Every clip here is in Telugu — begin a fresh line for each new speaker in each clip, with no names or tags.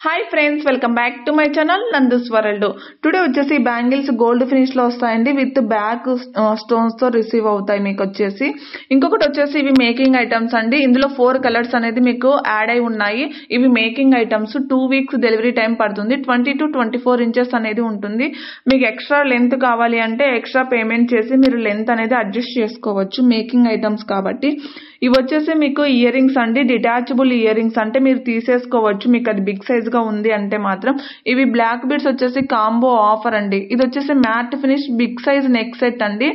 Hi friends, welcome back to my channel Nandu's world. Today వచ్చేసి బ్యాంగిల్స్ గోల్డ్ ఫినిష్ లో వస్తాయండి. విత్ బ్యాక్ స్టోన్స్ తో రిసీవ్ అవుతాయి మీకు వచ్చేసి. ఇంకొకటి వచ్చేసి ఇవి మేకింగ్ ఐటమ్స్ అండి. ఇందులో 4 కలర్స్ అనేది మీకు యాడ్ అయి ఉన్నాయి. ఇవి making items. 2 weeks delivery time పడుతుంది. 20 to 24 ఇంచెస్ అనేది ఉంటుంది. మీకు ఎక్స్ట్రా లెంత్ కావాలి అంటే ఎక్స్ట్రా పేమెంట్ చేసి మీరు లెంత్ అనేది అడ్జస్ట్ చేసుకోవచ్చు. మేకింగ్ ఐటమ్స్ కాబట్టి. ఇవి వచ్చేసి మీకు ఇయర్ రింగ్స్ అండి. డిటాచబుల్ ఇయర్ రింగ్స్ అంటే మీరు తీసేసుకోవచ్చు. మీకు అది బిగ్ సైజ్ గా ఉంది అంటే మాత్రం. ఇవి బ్లాక్ బీడ్స్ వచ్చేసి కాంబో ఆఫర్ అండి. ఇది వచ్చేసి matte finish big size neck set అండి.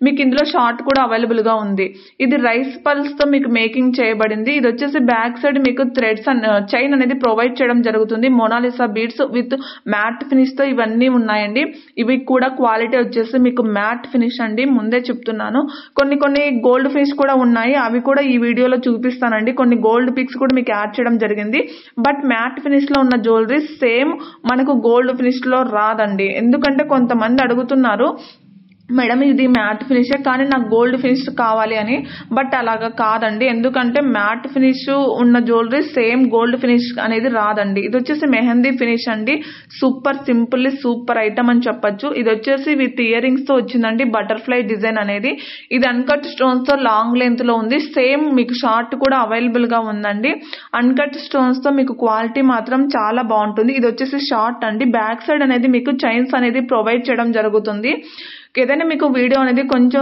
మీకు ఇందులో షార్ట్ కూడా అవైలబుల్ గా ఉంది. ఇది రైస్ పల్స్ తో మీకు మేకింగ్ చేయబడింది. ఇది వచ్చేసి బ్యాక్ సైడ్ మీకు థ్రెడ్స్ చైన్ అనేది ప్రొవైడ్ చేయడం జరుగుతుంది. Mona Lisa beads with matte finish తో ఇవన్నీ ఉన్నాయండి. ఇవి కూడా క్వాలిటీ వచ్చేసి మీకు మ్యాట్ ఫినిష్ అండి. ముందే చెప్తున్నాను. కొన్ని గోల్డ్ ఫినిష్ కూడా ఉన్నాయి. అవి కూడా ఈ వీడియోలో చూపిస్తానండి. కొన్ని గోల్డ్ పిక్స్ కూడా మీకు యాడ్ చేయడం జరిగింది. బట్ మ్యాట్ ఫినిష్ లో ఉన్న జ్యువెలరీ సేమ్ మనకు గోల్డ్ ఫినిష్ లో రాదండి. ఎందుకంటే కొంతమంది అడుగుతున్నారు, మేడం ఇది మ్యాట్ ఫినిష్ కానీ నాకు గోల్డ్ ఫినిష్ కావాలి అని. బట్ అలాగా కాదండి. ఎందుకంటే మ్యాట్ ఫినిష్ ఉన్న జ్యువెలరీ సేమ్ గోల్డ్ ఫినిష్ అనేది రాదండి. ఇది వచ్చేసి మెహందీ ఫినిష్ అండి. సూపర్ సింపుల్లీ సూపర్ ఐటమ్ అని చెప్పొచ్చు. ఇది వచ్చేసి విత్ ఇయర్ రింగ్స్ తో వచ్చిందండి. బటర్ఫ్లై డిజైన్ అనేది. ఇది అన్కట్ స్టోన్స్ తో లాంగ్ లెంత్ లో ఉంది. సేమ్ మీకు షార్ట్ కూడా అవైలబుల్ గా ఉందండి. అన్కట్ స్టోన్స్ తో మీకు క్వాలిటీ మాత్రం చాలా బాగుంటుంది. ఇది వచ్చేసి షార్ట్ అండి. బ్యాక్ సైడ్ అనేది మీకు చైన్స్ అనేది ప్రొవైడ్ చేయడం జరుగుతుంది. ఏదైనా మీకు వీడియో అనేది కొంచెం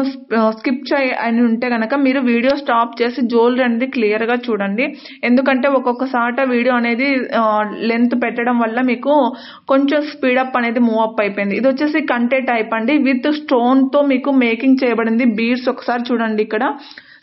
స్కిప్ అని ఉంటే కనుక మీరు వీడియో స్టాప్ చేసి జ్యువెలరీ అనేది క్లియర్ గా చూడండి. ఎందుకంటే ఒక్కొక్కసారి వీడియో అనేది లెంత్ పెట్టడం వల్ల మీకు కొంచెం స్పీడప్ అనేది మూవ్ అప్ అయిపోయింది. ఇది వచ్చేసి కంటే టైప్ అండి. విత్ స్టోన్ తో మీకు మేకింగ్ చేయబడింది. బీడ్స్ ఒకసారి చూడండి. ఇక్కడ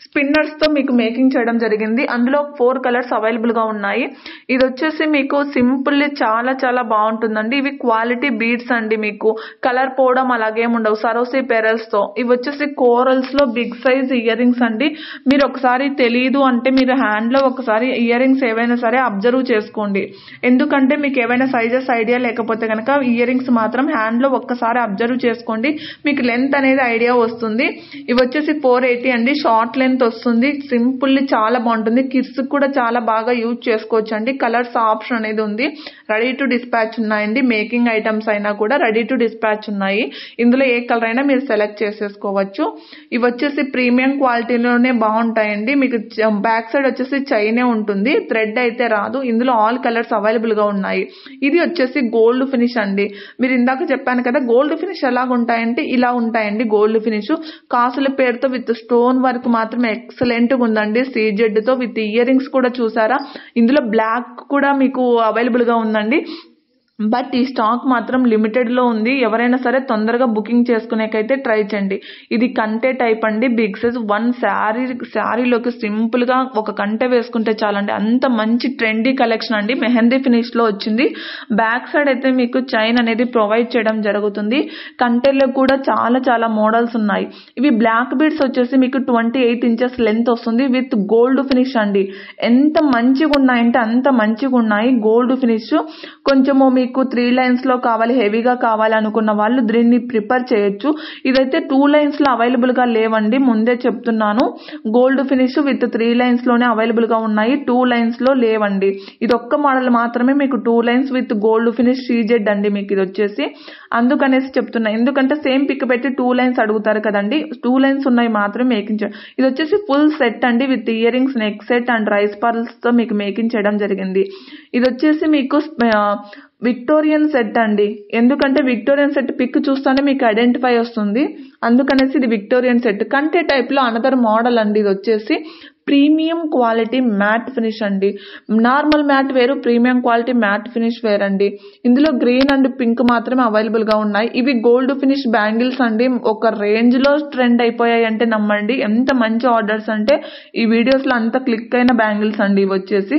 స్పిన్నర్స్ తో మీకు మేకింగ్ చేయడం జరిగింది. అందులో 4 కలర్స్ అవైలబుల్ గా ఉన్నాయి. ఇది వచ్చేసి మీకు సింపుల్లీ చాలా చాలా బాగుంటుందండి. ఇవి క్వాలిటీ బీడ్స్ అండి. మీకు కలర్ పోవడం అలాగేం ఉండవు. సరోసి పెరల్స్ తో. ఇవి వచ్చేసి కోరల్స్ లో బిగ్ సైజ్ ఇయర్ రింగ్స్ అండి. మీరు ఒకసారి తెలియదు అంటే మీరు హ్యాండ్ లో ఒకసారి ఇయర్ రింగ్స్ ఏవైనా సరే అబ్జర్వ్ చేసుకోండి. ఎందుకంటే మీకు ఏవైనా సైజెస్ ఐడియా లేకపోతే కనుక ఇయర్ రింగ్స్ మాత్రం హ్యాండ్ లో ఒక్కసారి అబ్జర్వ్ చేసుకోండి. మీకు లెంత్ అనేది ఐడియా వస్తుంది. ఇవి వచ్చేసి 480 అండి. షార్ట్ లెంత్ వస్తుంది. సింపుల్లీ చాలా బాగుంటుంది. కిడ్స్ కూడా చాలా బాగా యూజ్ చేసుకోవచ్చు అండి. కలర్స్ ఆప్షన్ అనేది ఉంది. రెడీ టు డిస్పాచ్ ఉన్నాయండి. మేకింగ్ ఐటమ్స్ అయినా కూడా రెడీ టు డిస్పాచ్ ఉన్నాయి. ఇందులో ఏ కలర్ అయినా మీరు సెలెక్ట్ చేసేసుకోవచ్చు. ఇవి వచ్చేసి ప్రీమియం క్వాలిటీలోనే బాగుంటాయండి. మీకు బ్యాక్ సైడ్ వచ్చేసి చైనే ఉంటుంది. థ్రెడ్ అయితే రాదు. ఇందులో ఆల్ కలర్స్ అవైలబుల్ గా ఉన్నాయి. ఇది వచ్చేసి గోల్డ్ ఫినిష్ అండి. మీరు ఇందాక చెప్పాను కదా గోల్డ్ ఫినిష్ ఎలాగ ఉంటాయంటే ఇలా ఉంటాయండి. గోల్డ్ ఫినిష్ కాసుల పేరుతో విత్ స్టోన్ వర్క్ మాత్రం ఎక్సలెంట్ గా ఉందండి. సీజెడ్ తో విత్ ఇయర్ రింగ్స్ కూడా చూసారా. ఇందులో బ్లాక్ కూడా మీకు అవైలబుల్ గా ఉందండి. బట్ ఈ స్టాక్ మాత్రం లిమిటెడ్ లో ఉంది. ఎవరైనా సరే తొందరగా బుకింగ్ చేసుకునేకైతే ట్రై చేయండి. ఇది కంటే టైప్ అండి. Big size. వన్ శారీలోకి సింపుల్ గా ఒక కంటె వేసుకుంటే చాలండి. అంత మంచి ట్రెండీ కలెక్షన్ అండి. మెహందీ ఫినిష్ లో వచ్చింది. బ్యాక్ సైడ్ అయితే మీకు చైన్ అనేది ప్రొవైడ్ చేయడం జరుగుతుంది. కంటెల్లో కూడా చాలా చాలా మోడల్స్ ఉన్నాయి. ఇవి బ్లాక్ బీడ్స్ వచ్చేసి మీకు 28 ఇంచెస్ లెంత్ వస్తుంది. విత్ గోల్డ్ ఫినిష్ అండి. ఎంత మంచిగా ఉన్నాయంటే అంత మంచిగా ఉన్నాయి. Gold finish. కొంచెము మీకు 3 లైన్స్ లో కావాలి, హెవీగా కావాలి అనుకున్న వాళ్ళు దీన్ని ప్రిపేర్ చేయొచ్చు. ఇదైతే 2 లైన్స్ లో అవైలబుల్ గా లేవండి. ముందే చెప్తున్నాను. గోల్డ్ ఫినిష్ విత్ 3 లైన్స్ లోనే అవైలబుల్ గా ఉన్నాయి. 2 లైన్స్ లో లేవండి. ఇది ఒక్క మోడల్ మాత్రమే మీకు 2 lines with gold finish CZ అండి. మీకు ఇది వచ్చేసి అందుకనేసి చెప్తున్నా. ఎందుకంటే సేమ్ పిక్ పెట్టి 2 లైన్స్ అడుగుతారు కదండి. 2 లైన్స్ ఉన్నాయి మాత్రమే మేకింగ్ చేయడం. ఇది వచ్చేసి ఫుల్ సెట్ అండి. With ear rings, neck set and rice pearls తో మీకు మేకింగ్ చేయడం జరిగింది. ఇది వచ్చేసి మీకు విక్టోరియన్ సెట్ అండి. ఎందుకంటే విక్టోరియన్ సెట్ పిక్ చూస్తేనే మీకు ఐడెంటిఫై వస్తుంది. అందుకనేసి ఇది విక్టోరియన్ సెట్. కంటే టైప్ లో అనదర్ మోడల్ అండి. ఇది వచ్చేసి ప్రీమియం క్వాలిటీ మ్యాట్ ఫినిష్ అండి. నార్మల్ మ్యాట్ వేరు, ప్రీమియం క్వాలిటీ మ్యాట్ ఫినిష్ వేరండి. ఇందులో గ్రీన్ అండ్ పింక్ మాత్రమే అవైలబుల్ గా ఉన్నాయి. ఇవి గోల్డ్ ఫినిష్ బ్యాంగిల్స్ అండి. ఒక రేంజ్ లో ట్రెండ్ అయిపోయాయి అంటే నమ్మండి. ఎంత మంచి ఆర్డర్స్ అంటే ఈ వీడియోస్ లో అంత క్లిక్ అయిన బ్యాంగిల్స్ అండి. ఇవి వచ్చేసి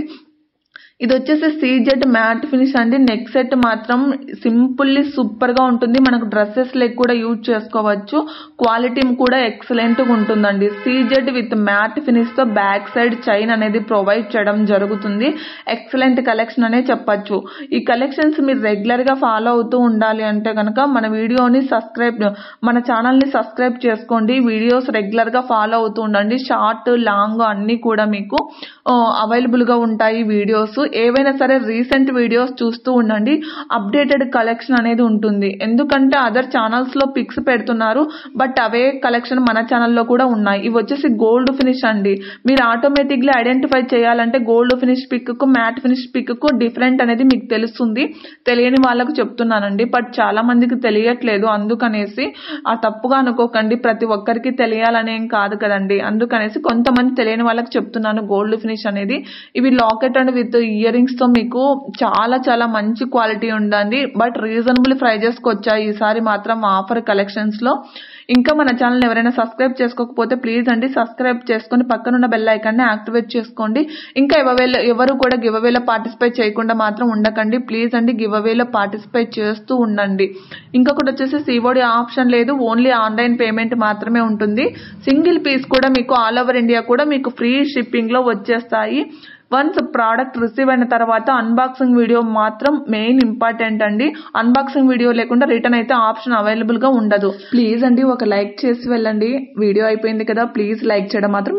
ఇది వచ్చేసి సీజెడ్ మ్యాట్ ఫినిష్ అండి. నెక్ సెట్ మాత్రం సింపుల్లీ సూపర్ గా ఉంటుంది. మనకు డ్రెస్సెస్ లెక్ కూడా యూజ్ చేసుకోవచ్చు. క్వాలిటీ కూడా ఎక్సలెంట్ గా ఉంటుందండి. సీజెడ్ విత్ మ్యాట్ ఫినిష్ తో బ్యాక్ సైడ్ చైన్ అనేది ప్రొవైడ్ చేయడం జరుగుతుంది. ఎక్సలెంట్ కలెక్షన్ అనే చెప్పొచ్చు. ఈ కలెక్షన్స్ మీరు రెగ్యులర్ గా ఫాలో అవుతూ ఉండాలి అంటే కనుక మన ఛానల్ ని సబ్స్క్రైబ్ చేసుకోండి. వీడియోస్ రెగ్యులర్ గా ఫాలో అవుతూ ఉండండి. షార్ట్, లాంగ్ అన్ని కూడా మీకు అవైలబుల్ గా ఉంటాయి వీడియోస్. ఏవైనా సరే రీసెంట్ వీడియోస్ చూస్తూ ఉండండి. అప్డేటెడ్ కలెక్షన్ అనేది ఉంటుంది. ఎందుకంటే అదర్ ఛానల్స్ లో పిక్స్ పెడుతున్నారు, బట్ అవే కలెక్షన్ మన ఛానల్లో కూడా ఉన్నాయి. ఇవి వచ్చేసి గోల్డ్ ఫినిష్ అండి. మీరు ఆటోమేటిక్లీ ఐడెంటిఫై చేయాలంటే గోల్డ్ ఫినిష్ పిక్ కు మ్యాట్ ఫినిష్ పిక్ కు డిఫరెంట్ అనేది మీకు తెలుస్తుంది. తెలియని వాళ్ళకు చెప్తున్నానండి, బట్ చాలా మందికి తెలియట్లేదు. అందుకనేసి ఆ తప్పుగా అనుకోకండి, ప్రతి ఒక్కరికి తెలియాలనేం కాదు కదండి. అందుకనేసి కొంతమంది తెలియని వాళ్ళకి చెప్తున్నాను గోల్డ్ ఫినిష్ అనేది. ఇవి locket and with ear rings తో మీకు చాలా చాలా మంచి క్వాలిటీ ఉందండి, బట్ రీజనబుల్ ప్రైజెస్ కి వచ్చాయి ఈసారి మాత్రం ఆఫర్ కలెక్షన్స్ లో. ఇంకా మన ఛానల్ ఎవరైనా సబ్స్క్రైబ్ చేసుకోకపోతే ప్లీజ్ అండి సబ్స్క్రైబ్ చేసుకొని పక్కనున్న బెల్ ఐకాన్ ని యాక్టివేట్ చేసుకోండి. ఇంకా ఎవరు కూడా గివ్ అవేలో పార్టిసిపేట్ చేయకుండా మాత్రం ఉండకండి. ప్లీజ్ అండి గివ్ అవేలో పార్టిసిపేట్ చేస్తూ ఉండండి. ఇంకొకటి వచ్చేసి సిఓడి ఆప్షన్ లేదు, ఓన్లీ ఆన్లైన్ పేమెంట్ మాత్రమే ఉంటుంది. సింగిల్ పీస్ కూడా మీకు ఆల్ ఓవర్ ఇండియా కూడా మీకు ఫ్రీ షిప్పింగ్ లో వచ్చేస్తాయి. వన్స్ ప్రోడక్ట్ రిసీవ్ అయిన తర్వాత అన్బాక్సింగ్ వీడియో మాత్రం మెయిన్ ఇంపార్టెంట్ అండి. అన్బాక్సింగ్ వీడియో లేకుండా రిటర్న్ అయితే ఆప్షన్ అవైలబుల్ గా ఉండదు. ప్లీజ్ అండి ఒక లైక్ చేసి వెళ్ళండి. వీడియో అయిపోయింది కదా, ప్లీజ్ లైక్ చేయడం మాత్రం